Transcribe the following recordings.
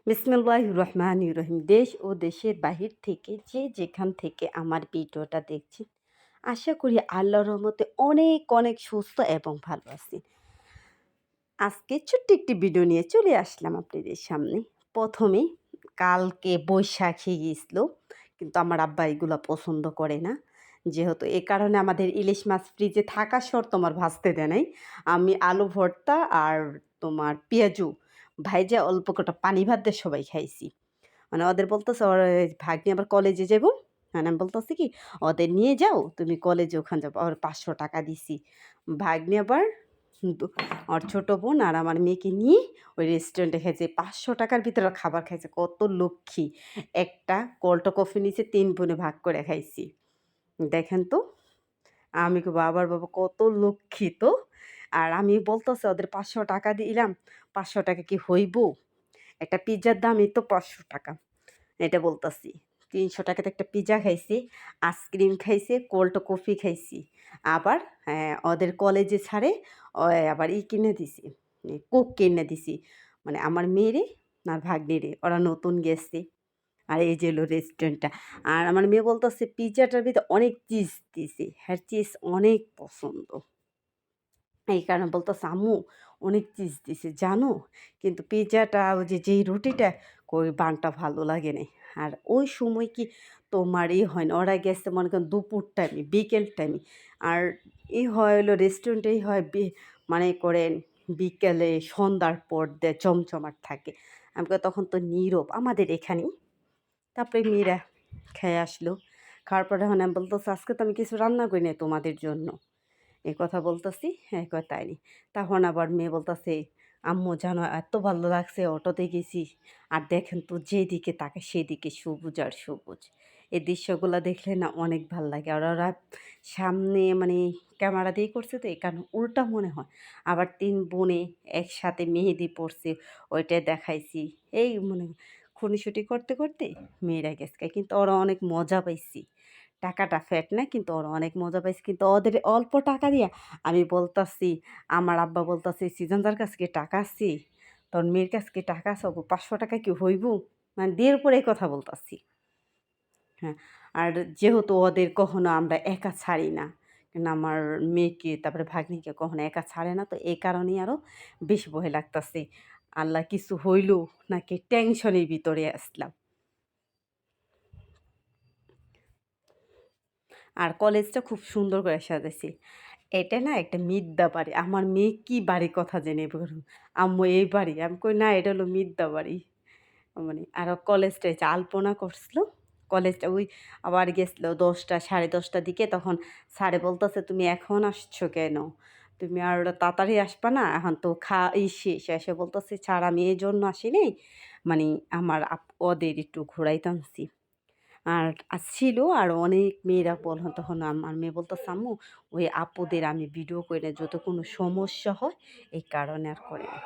বিসমিল্লাহির রহমানির রহিম। দেশ ও দেশের বাহির থেকে যে যেখান থেকে আমার ভিডিওটা দেখছেন, আশা করি আল্লাহর রহমতে অনেক অনেক সুস্থ এবং ভালো আছি। আজকে ছোট্ট একটি ভিডিও নিয়ে চলে আসলাম আপনাদের সামনে। প্রথমে কালকে বৈশাখী গিয়েছিল, কিন্তু আমার আব্বা এগুলো পছন্দ করে না। যেহেতু এ কারণে আমাদের ইলিশ মাছ ফ্রিজে থাকা সত্ত্বেও আমার ভাজতে দেয় নাই। আমি আলু ভর্তা আর তোমার পেঁয়াজু ভাইজা অল্প কটা পানি ভাত দিয়ে সবাই খাইছি। মানে ওদের বলতেছে ওর ভাগ্নি আবার কলেজে যাবো। মানে আমি বলতেছি কি, ওদের নিয়ে যাও, তুমি কলেজে ওখানে যাবো। ওর 500 টাকা দিছি। ভাগ্নি আবার ওর ছোট বোন আর আমার মেয়েকে নিয়ে ওই রেস্টুরেন্টে খাইছে। 500 টাকার ভিতরে খাবার খাইছে, কত লক্ষ্মী। একটা কোল্ড কফি নিচে 3 বোনে ভাগ করে খাইছি। দেখেন তো, আমি কো বাবার বাবা কত লক্ষ্মী তো। আর আমি বলতেছে ওদের 500 টাকা দিলাম, 500 টাকা কি হইব? একটা পিজ্জার দামই তো 500 টাকা। এটা বলতাছি। ৩০০ টাকাতে একটা পিজ্জা খাইছি, আইসক্রিম খাইছি, কোল্ড কফি খাইছি। আবার ওদের কলেজে ছাড়ে আবার কিনে দিছি, কোক কিনে দিছি। মানে আমার মেয়েরে আর ভাগ্নিরে, ওরা নতুন গেছে। আর এই যে হলো রেস্টুরেন্টটা। আর আমার মেয়ে বলতেছে পিজ্জাটার ভিতরে অনেক চিজ দিছি। হ্যাঁ, চিজ অনেক পছন্দ। এই কারণে বলতেছে, "আম্মু অনেক চিজ দিছে জানো? কিন্তু পিজ্জাটা ওই যে যেই রুটিটা ওই বানটা ভালো লাগে নাই।" আর ওই সময় কি তোমার হয় না, ওরা গেছে মনে করেন দুপুর টাইমে, বিকেল টাইমে। আর হয় হলো রেস্টুরেন্টেই হয় মানে করেন বিকেলে সন্ধ্যার পর দিয়ে জমজমাট থাকে। আমি কই তখন তো নীরব আমাদের এখানেই। তারপরে মেয়েরা খেয়ে আসলো। খাওয়ার পরে এখন আমি বলতেছি, "আজকে তো আমি কিছু রান্না করি নাই তোমাদের জন্য।" এই কথা বলতেছি, হ্যাঁ, কয় তাই নি। তখন আবার মেয়ে বলতেছে, "আম্মু জানো এত ভালো লাগছে, অটোতে গেছি। আর দেখেন তো যেদিকে তাকাই সেদিকে সবুজ আর সবুজ। এই দৃশ্যগুলো দেখলে না অনেক ভাল লাগে। আর ওরা সামনে মানে ক্যামেরা দিয়ে করছে তো এই কারণে উল্টা মনে হয়। আবার ৩ বোনে একসাথে মেহেদি পড়ছে, ওইটা দেখাইছি। এই মানে খুনসুটি করতে করতে মেয়েরা গেছে। কিন্তু ওরা অনেক মজা পাইছি। টাকাটা ফ্যাট না, কিন্তু ওরা অনেক মজা পাইছে। কিন্তু ওদের অল্প টাকা দিয়া আমি বলতাছি, আমার আব্বা বলতাছে, "সিজনদার কাছে কি টাকা আছে? তোর মেয়ের কাছে কি টাকা আছে? ওগো 500 টাকা কি হইব?" মানে বিয়ের পরে এই কথা বলতাছি। হ্যাঁ, আর যেহেতু ওদের কখনো আমরা একা ছাড়ি না। কিন্তু আমার মেয়েকে তারপরে ভাগ্নিকে কখনো একা ছাড়ে না। তো এই কারণেই আরো বেশি ভয় লাগতাছে। আল্লাহ কিছু হইল নাকি টেনশনের ভিতরে আসলাম। আর কলেজটা খুব সুন্দর করে সাজাইছি। এটা না একটা মিথ্যা বাড়ি। আমার মেয়ে কি বাড়ির কথা জেনে বলল, "আম্মু এই বাড়ি?" আমি কই, "না, এটা হলো মিথ্যা বাড়ি।" মানে আরো কলেজটা এই যে আলপনা করছিল। কলেজটা ওই আবার গেছিল ১০টা ১০:৩০টার দিকে। তখন স্যারে বলতেছে, "তুমি এখন আসছো কেন? তুমি আর তাড়াতাড়ি আসবা না? এখন তো শেষ।" এসে বলতেছে, "স্যার আমি এজন্য আসি নাই। মানে আমার ওদের একটু ঘুরাইতে আনছি।" আর ছিল আরো অনেক মেয়েরা তখন আমার মেয়ে বলতেছে, "আম্মু ওই আপুদের আমি ভিডিও কইরা যদি কোনো সমস্যা হয় এই কারণে আর করে না।"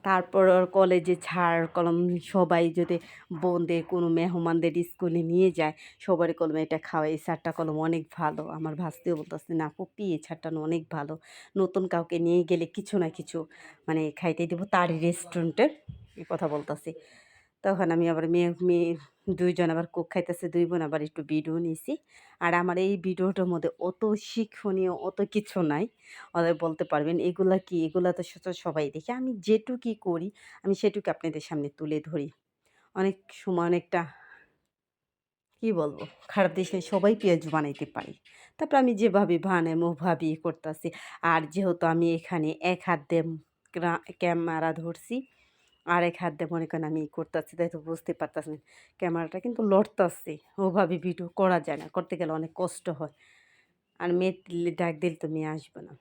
তারপর ওর কলেজে ছাড় কলম সবাই যদি বোনদের কোনো মেহমানদের স্কুলে নিয়ে যায়, সবারই কলম এটা খাওয়াই। এই স্যারটা কলম অনেক ভালো। আমার ভাস্তিও বলতেছে, "না পপি এই স্যারটা না অনেক ভালো। নতুন কাউকে নিয়ে গেলে কিছু না কিছু মানে খাইতে দিব তারই রেস্টুরেন্টের।" এই কথা বলতেছি। তখন আমি আবার মেয়ে মেয়ে ২ জন আবার কোক খাইতেছে, ২ বোন আবার একটু ভিডিও নিছি। আর আমার এই ভিডিওটার মধ্যে অত শিক্ষণীয় অত কিছু নাই। ওদের বলতে পারবেন এগুলা কি? এগুলা তো সবাই দেখে। আমি যেটুকি করি আমি সেটুকু আপনাদের সামনে তুলে ধরি। অনেক সময় অনেকটা কি বলবো? খারাপ জিনিস নেই, সবাই পেঁয়াজু বানাইতে পারে। তারপর আমি যেভাবে বানাই ওভাবেই করতাছি। আর যেহেতু আমি এখানে এক হাত দিয়ে ক্যামেরা ধরছি, আরেক হাত দিয়ে মনে করেন আমি করতাছি, তাই তো বুঝতে পারতাছেন ক্যামেরাটা কিন্তু লড়তাছে। ওভাবে ভিডিও করা যায় না। করতে গেলে অনেক কষ্ট হয়। আর মেয়ে ডাক দিলে তো মেয়ে আসবে না।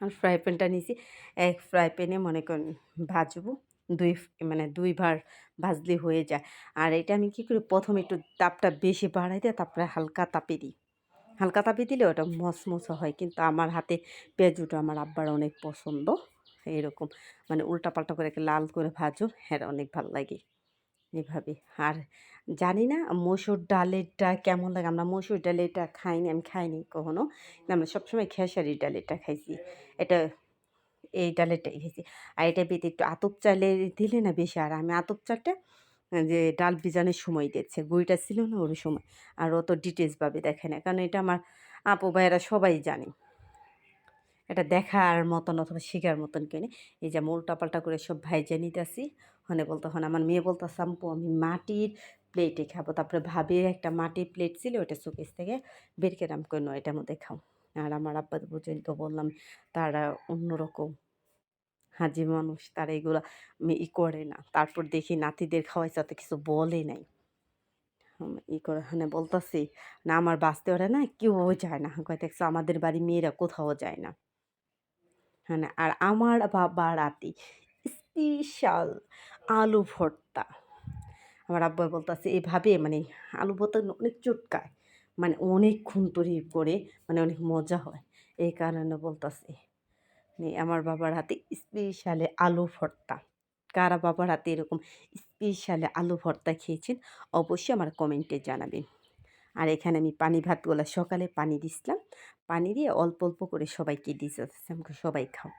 আর ফ্রাই প্যানটা নিছি। এক ফ্রাই প্যানে মনে করেন ভাজবো। ২ মানে ২ বার ভাজলে হয়ে যায়। আর এটা আমি কি করি, ১ম একটু তাপটা বেশি বাড়াই দিয়ে তারপরে হালকা তাপে দিই। হালকা তাপে দিলে ওটা মচমচে হয়। কিন্তু আমার হাতে পেঁয়াজুটা আমার আব্বার অনেক পছন্দ। এরকম মানে উল্টাপাল্টা করে লাল করে ভাজো, হ্যাঁ, অনেক ভাল লাগে। এভাবে। আর জানি না মসুর ডালেরটা কেমন লাগে? আমরা মসুর ডালেরটা খাইনি, আমি খাইনি কখনো। কিন্তু আমরা সবসময় খেসারির ডালেরটা খাইছি। এটা এই ডালেরটাই খাইছি। আর এটা ব্যতীত একটু আতপ চালে দিলে না বেশি আর আমি আতপ চালটা যে ডাল ভিজানোর সময় দিয়েছে। গুঁড়িটা ছিল না ওই সময়। আর অত ডিটেইলস ভাবে দেখায় না। কারণ এটা আমার আপু ভাইয়েরা সবাই জানে। এটা দেখার মতন অথবা শিখার মতন কেউ নেই। এই যে আমি উল্টাপাল্টা করে সব ভাইজা নিতেছি। হনে আমার মেয়ে বলতেছে, "আম্মু আমি মাটির প্লেটে খাবো।" তারপরে ভাবির একটা মাটির প্লেট ছিল ওটা শোকেস থেকে বের করে আমি কই, "ন এটার মধ্যে খাও।" আর আমার আব্বা তো বুঝেন তো বললাম তারা অন্যরকম হাজি মানুষ। তারা এগুলা করে না। তারপর দেখি নাতিদের খাওয়াইছে অত কিছু বলে নাই। করে মানে বলতাছি, "না আমার বাঁচতে ওরা না কেউ যায় না।" কয়, "দেখছো আমাদের বাড়ির মেয়েরা কোথাও যায় না।" হ্যাঁ, না আর আমার বাবা রাতে স্পেশাল আলু ভর্তা। আমার আব্বা বলতেছে এভাবে মানে আলু ভর্তা অনেক চটকায়। মানে অনেকক্ষণ তৈরি করে মানে অনেক মজা হয়। এই কারণে বলতেছি। আমার বাবার হাতে স্পেশালে আলু ভর্তা। কারা বাবার হাতে এরকম স্পেশালে আলু ভর্তা খেয়েছেন অবশ্যই আমার কমেন্টে জানাবেন। আর এখানে আমি পানি ভাতগুলা সকালে পানি দিছিলাম। পানি দিয়ে অল্প, অল্প করে সবাইকে দিতেছি। আমাকে সবাই খাও।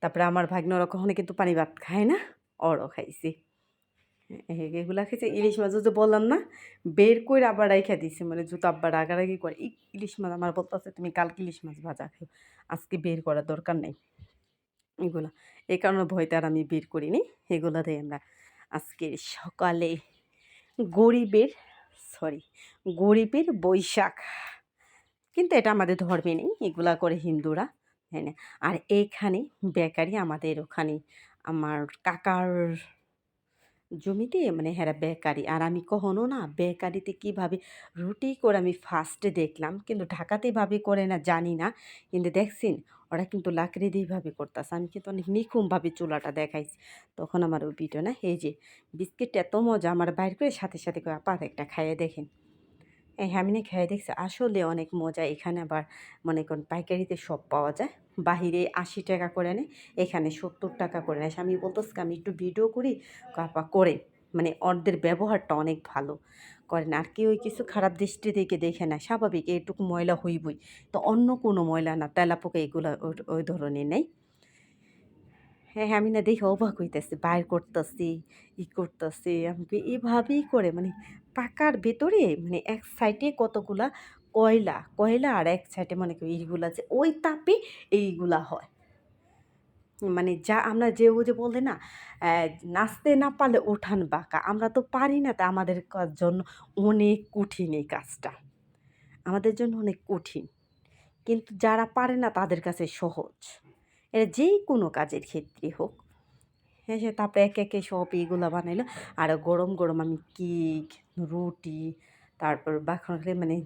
তারপরে আমার ভাগ্নে ওরা কখনো কিন্তু পানি ভাত খায় না। ওরও খাইছে। এগুলা খেয়েছে। ইলিশ মাছ ওই যে বললাম না? বের কইরা আবার রাইখা দিছে। মানে যেহেতু আব্বা রাগারাগি করে। ইলিশ মাছ আমার বলতেছে, "তুমি কালকে ইলিশ মাছ ভাজা খাইও। আজকে বের করার দরকার নাই।" এগুলা। এই কারণে ভয়তে আর আমি বের করিনি। এগুলা দিয়ে আমরা আজকে সকালে গরিবের সরি গরিবের বৈশাখ। কিন্তু এটা আমাদের ধর্মে নেই। এগুলা করে হিন্দুরা। হ্যাঁ, না। আর এইখানে বেকারি আমাদের ওখানে আমার কাকার জমিতে মানে হেরা বেকারি। আর আমি কখনো না বেকারিতে কিভাবে রুটি করে আমি ফার্স্টে দেখলাম। কিন্তু ঢাকাতে এভাবে করে না জানি না। কিন্তু দেখছেন ওরা কিন্তু লাকড়ি দিয়ে এভাবে করতাছে। আমি কিন্তু অনেক নিখুঁতভাবে চুলাটা দেখাইছি। তখন আমার ওই ভিডিও না এই যে বিস্কিটটা এত মজা আমার বাইর করে সাথে, সাথে কয়, "আপা একটা খাইয়ে দেখেন।" হ্যাঁ, আমি না খেয়ে দেখছি। আসলে অনেক মজা। এখানে আবার মনে করেন পাইকারিতে সব পাওয়া যায়। বাহিরে ৳৮০ করে নেয়, এখানে ৳৭০ করে নেয়। আমি বলতেছি আমি একটু ভিডিও করি। কয়, "আপা করেন।" মানে ওদের ব্যবহারটা অনেক ভালো। করেন। আর কেউ কিছু খারাপ দৃষ্টি থেকে দেখে না। স্বাভাবিক এটুকু ময়লা হইবই। তো অন্য কোনো ময়লা না, তেলাপোকা এগুলা ওই ধরনের নেই। হ্যাঁ, হ্যাঁ, আমি না দেখে অবাক হইতেছি। বাইর করতাছি, করতাছি। আমি কই এভাবেই করে মানে পাকার ভেতরে মানে এক সাইডে কতগুলা কয়লা, কয়লা আর এক সাইডে মনে করি ইগুলা যে ওই তাপে এইগুলা হয়। মানে যা আমরা যে ওই যে বলে না অ্যা নাচতে না পারলে উঠান বাঁকা। আমরা তো পারি না তা আমাদের জন্য অনেক কঠিন এই কাজটা। আমাদের জন্য অনেক কঠিন। কিন্তু যারা পারে না তাদের কাছে সহজ। এটা যেকোনো কাজের ক্ষেত্রে হোক। হ্যাঁ, হ্যাঁ, তারপরে একে, একে সব এগুলা বানাইলো। আর গরম, গরম আমি কেক, রুটি, তারপর বাখরে মানে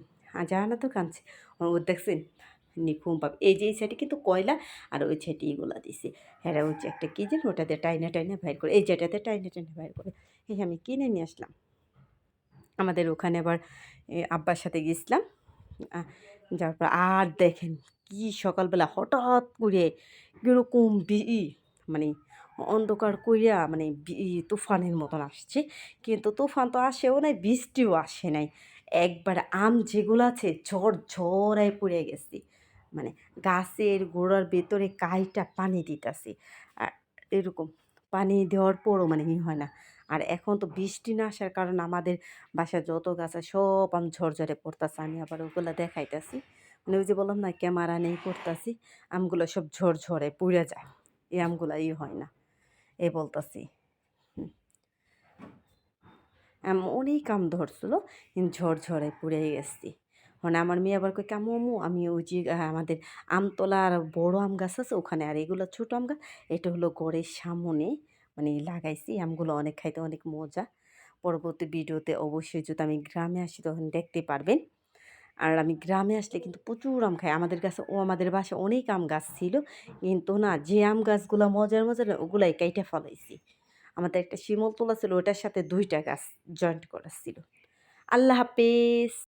জানালা তো কাঁদছে। ও দেখছেন? নিখুঁতভাবে এই যে এই সাইডে কিন্তু কয়লা আর ওই সাইডে এগুলা দিছে। হ্যাঁ, ওই যে একটা কি যেন ওটা দিয়ে টাইনা, টাইনা বাইর করে। এই যে এটাতে টাইনা, টাইনা বাইর করে। এই আমি কিনে নিয়ে আসলাম। আমাদের ওখানে আবার আব্বার সাথে গেছিলাম। আ যাওয়ার পর আর দেখেন কি সকালবেলা হঠাৎ করে কিরকম মানে অন্ধকার কইরা মানে তুফানের মতন আসছে। কিন্তু তুফান তো আসেও নাই, বৃষ্টিও আসে নাই। একবারে আম যেগুলো আছে ঝরঝরায় পড়ে গেছে। মানে গাছের গোড়ার ভেতরে কাইটা পানি দিতাছি। আর এরকম পানি দেওয়ার পরও মানে হয় না। আর এখন তো বৃষ্টি না আসার কারণে আমাদের বাসায় যত গাছ আছে সব আম ঝরঝরে পড়তাছে। আমি আবার ওগুলা দেখাইতাছি। মানে ওই যে বললাম না ক্যামেরা নেই করতাছি। আমগুলো সব ঝরঝরে পুড়ে যায়। এই আমগুলা হয় না। এই বলতাছি। হুম। অনেক আম ধরছিল। কিন্তু ঝরঝরে পুড়ে গেছি। মানে আমার মেয়ে আবার কয়, "আম্মু, আম্মু আমি ওই যে আমাদের আমতলার বড় আম গাছ আছে ওখানে আর এগুলো ছোট আম গাছ এটা হলো ঘরের সামনে মানে লাগাইছি। আমগুলো অনেক খাইতে অনেক মজা।" পরবর্তী ভিডিওতে অবশ্যই যদি আমি গ্রামে আসি তখন দেখতে পারবেন। আর আমি গ্রামে আসলে কিন্তু প্রচুর আম খাই। আমাদের বাসায় অনেক আম গাছ ছিল। কিন্তু না যে আম গাছগুলা মজার, মজার না ওগুলাই কাইটা ফেলাইছি। আমাদের একটা শিমুল তোলা ছিল ওটার সাথে ২ টা গাছ জয়েন্ট করা ছিল। আল্লাহ হাফেজ।